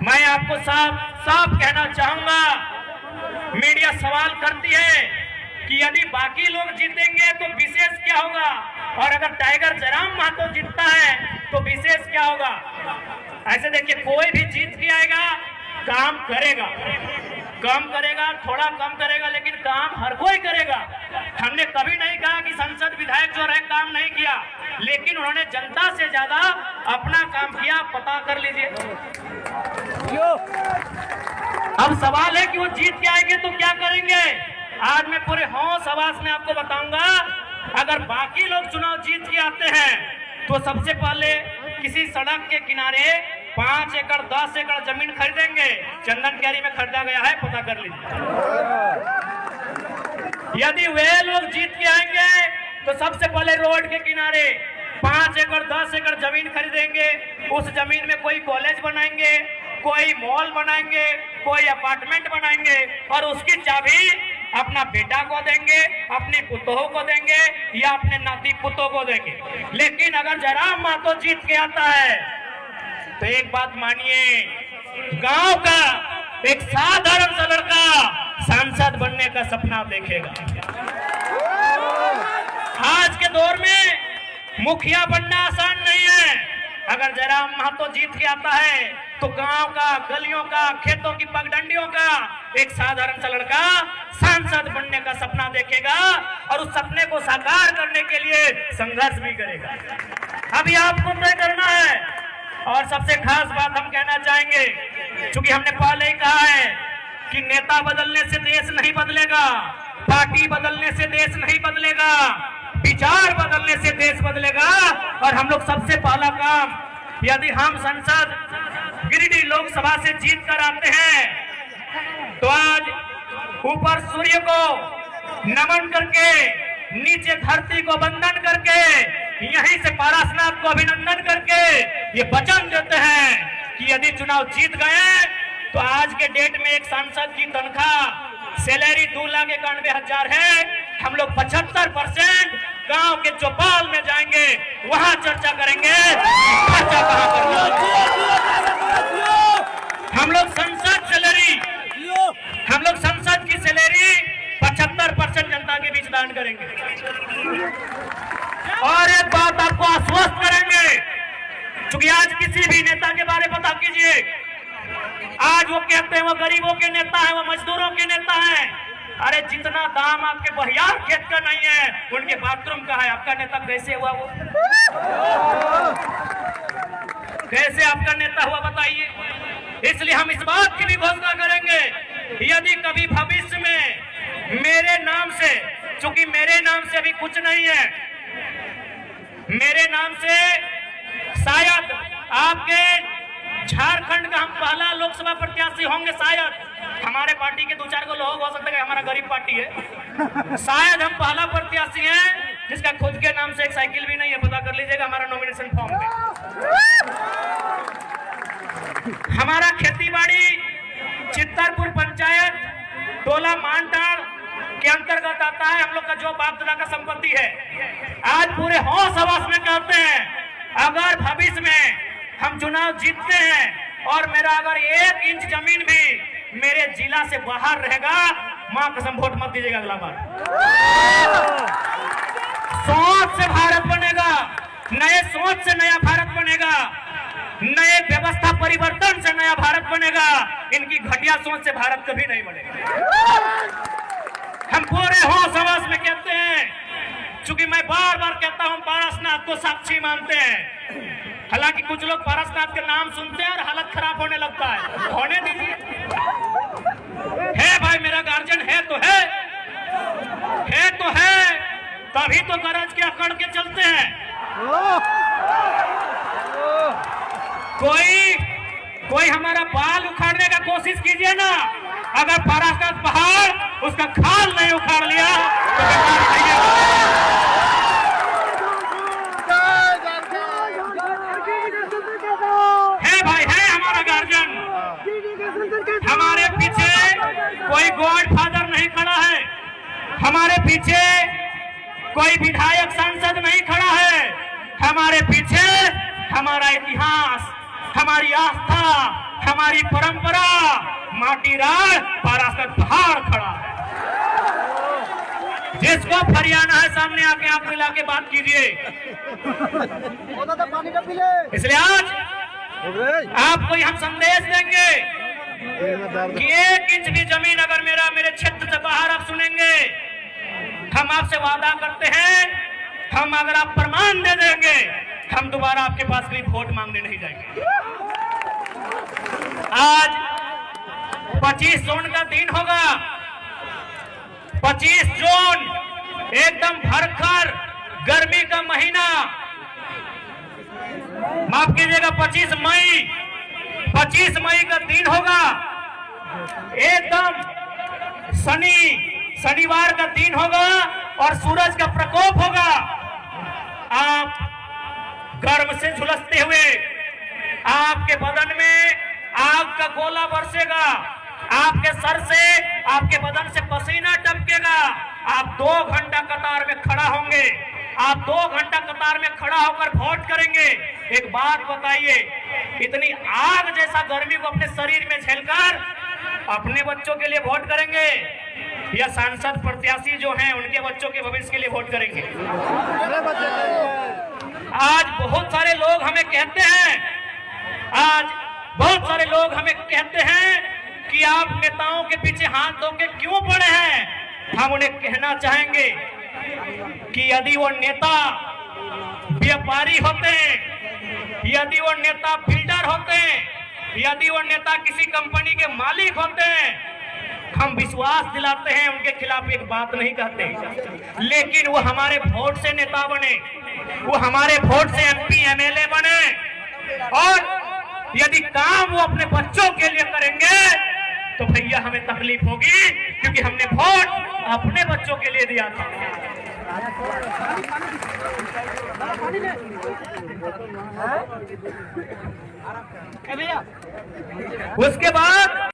मैं आपको साफ साफ कहना चाहूंगा, मीडिया सवाल करती है कि यदि बाकी लोग जीतेंगे तो विशेष क्या होगा, और अगर टाइगर जयराम महतो जीतता है तो विशेष क्या होगा। ऐसे देखिए, कोई भी जीत के आएगा, काम करेगा, कम करेगा, थोड़ा कम करेगा, लेकिन काम हर कोई करेगा। हमने कभी नहीं कहा कि संसद विधायक जो रहे काम नहीं किया, लेकिन उन्होंने जनता से ज्यादा अपना काम किया। पता कर लीजिए। अब सवाल है कि वो जीत के आएंगे तो क्या करेंगे। आज मैं पूरे होश हवास में आपको बताऊंगा, अगर बाकी लोग चुनाव जीत के आते हैं तो सबसे पहले किसी सड़क के किनारे 5 एकड़ 10 एकड़ जमीन खरीदेंगे। चंदन कैरी में खरीदा गया है, पता कर लीजिए। यदि वे लोग जीत के आएंगे तो सबसे पहले रोड के किनारे 5 एकड़ 10 एकड़ जमीन खरीदेंगे। उस जमीन में कोई कॉलेज बनाएंगे, कोई मॉल बनाएंगे, कोई अपार्टमेंट बनाएंगे, और उसकी चाबी अपना बेटा को देंगे, अपनी पुतोह को देंगे, या अपने नाती पुतों को देंगे। लेकिन अगर जयराम महतो जीत के आता है तो एक बात मानिए, गांव का एक साधारण सा लड़का सांसद बनने का सपना देखेगा। आज के दौर में मुखिया बनना आसान नहीं है। अगर जयराम महतो जीत के आता है तो गांव का, गलियों का, खेतों की पगडंडियों का एक साधारण सा लड़का सांसद बनने का सपना देखेगा, और उस सपने को साकार करने के लिए संघर्ष भी करेगा। अभी आपको तय करना है। और सबसे खास बात हम कहना चाहेंगे, क्योंकि हमने पहले ही कहा है कि नेता बदलने से देश नहीं बदलेगा, पार्टी बदलने से देश नहीं बदलेगा, विचार बदलने से देश बदलेगा। और हम लोग सबसे पहला काम, यदि हम संसद गिरिडीह लोकसभा से जीत कर आते हैं तो आज ऊपर सूर्य को नमन करके, नीचे धरती को वंदन करके, यहीं से पारसनाथ को अभिनंदन करके ये वचन देते हैं कि यदि चुनाव जीत गए तो आज के डेट में एक सांसद की तनख्वाह सैलरी 2,91,000 है। हम लोग 75% गांव के चौपाल में जाएंगे, वहां चर्चा करेंगे खर्चा कहां करना। हम लोग संसद की सैलरी 75% जनता के बीच दान करेंगे। और एक बात आपको आश्वस्त करेंगे, क्योंकि आज किसी भी नेता के बारे में पता कीजिए, आज वो कहते हैं वो गरीबों के नेता है, वो मजदूरों के नेता है। अरे जितना दाम आपके बहियार खेत का नहीं है, उनके बाथरूम का है। आपका नेता कैसे हुआ? वो कैसे आपका नेता हुआ बताइए। इसलिए हम इस बात की भी घोषणा करेंगे, यदि कभी भविष्य में मेरे नाम से, चूंकि मेरे नाम से अभी कुछ नहीं है, मेरे नाम से शायद आपके झारखंड का हम पहला लोकसभा प्रत्याशी होंगे। शायद हमारे पार्टी के 2-4 को लोग हो सकते हैं, हमारा गरीब पार्टी है, शायद हम पहला प्रत्याशी हैं जिसका खुद के नाम से एक साइकिल भी नहीं है। पता कर लीजिएगा हमारा नॉमिनेशन फॉर्म पे। हमारा खेती बाड़ी चित्तरपुर पंचायत टोला मानटाड़ के अंतर्गत आता है। हम लोग का जो बाप दादा का संपत्ति है। आज पूरे होश हवास में कहते हैं, अगर भविष्य में हम चुनाव जीतते हैं और मेरा अगर 1 इंच जमीन भी मेरे जिला से बाहर रहेगा, मां कसम वोट मत दीजिएगा अगला बार। सोच से भारत बनेगा, नए सोच से नया भारत बनेगा, नए व्यवस्था परिवर्तन से नया भारत बनेगा। इनकी घटिया सोच से भारत कभी नहीं बनेगा। हम पूरे होश हवास में कहते हैं, क्योंकि मैं बार बार कहता हूं पारसनाथ को साक्षी मानते हैं। हालांकि कुछ लोग पारसनाथ के नाम सुनते हैं और हालत खराब होने लगता है। होने दीजिए, है भाई मेरा गार्जियन है तो है तभी तो गरज के अकड़ के चलते हैं। कोई हमारा बाल उखाड़ने का कोशिश कीजिए ना, अगर पारसनाथ पहाड़ उसका खाल नहीं उखाड़ लिया तो बेकार नहीं है भाई, है हमारा गार्जियन। हमारे पीछे कोई गॉड फादर नहीं खड़ा है, हमारे पीछे कोई विधायक सांसद नहीं खड़ा है। हमारे पीछे हमारा इतिहास, हमारी आस्था, हमारी परंपरा माटी राज पारासत पहाड़ खड़ा है। जिसको फरियाना है सामने आके आंख मिला के बात कीजिए। इसलिए आज आपको हम संदेश देंगे कि 1 इंच भी जमीन अगर मेरे क्षेत्र से बाहर आप सुनेंगे, हम आपसे वादा करते हैं, हम अगर आप प्रमाण दे देंगे, हम दोबारा आपके पास कोई वोट मांगने नहीं जाएंगे। आज 25 जून का दिन होगा। 25 जून एकदम भरकर गर्मी का महीना, माफ कीजिएगा 25 मई का दिन होगा। एकदम शनिवार का दिन होगा और सूरज का प्रकोप होगा। आप गर्म से झुलसते हुए आपके बदन में आग का गोला बरसेगा, आपके सर से आपके बदन से पसीना टपकेगा। आप 2 घंटा कतार में खड़ा होंगे, आप 2 घंटा कतार में खड़ा होकर वोट करेंगे। एक बात बताइए, इतनी आग जैसा गर्मी को अपने शरीर में झेलकर अपने बच्चों के लिए वोट करेंगे या सांसद प्रत्याशी जो हैं उनके बच्चों के भविष्य के लिए वोट करेंगे? आज बहुत सारे लोग हमें कहते हैं कि आप नेताओं के पीछे हाथ धो के क्यों पड़े हैं। हम उन्हें कहना चाहेंगे कि यदि वो नेता व्यापारी होते, यदि वो नेता बिल्डर होते, यदि वो नेता किसी कंपनी के मालिक होते, हम विश्वास दिलाते हैं, उनके खिलाफ एक बात नहीं कहते, लेकिन वो हमारे वोट से नेता बने, वो हमारे वोट से MP MLA बने। और यदि काम वो अपने बच्चों के लिए करेंगे तो भैया हमें तकलीफ होगी, क्योंकि हमने वोट अपने बच्चों के लिए दिया था। उसके बाद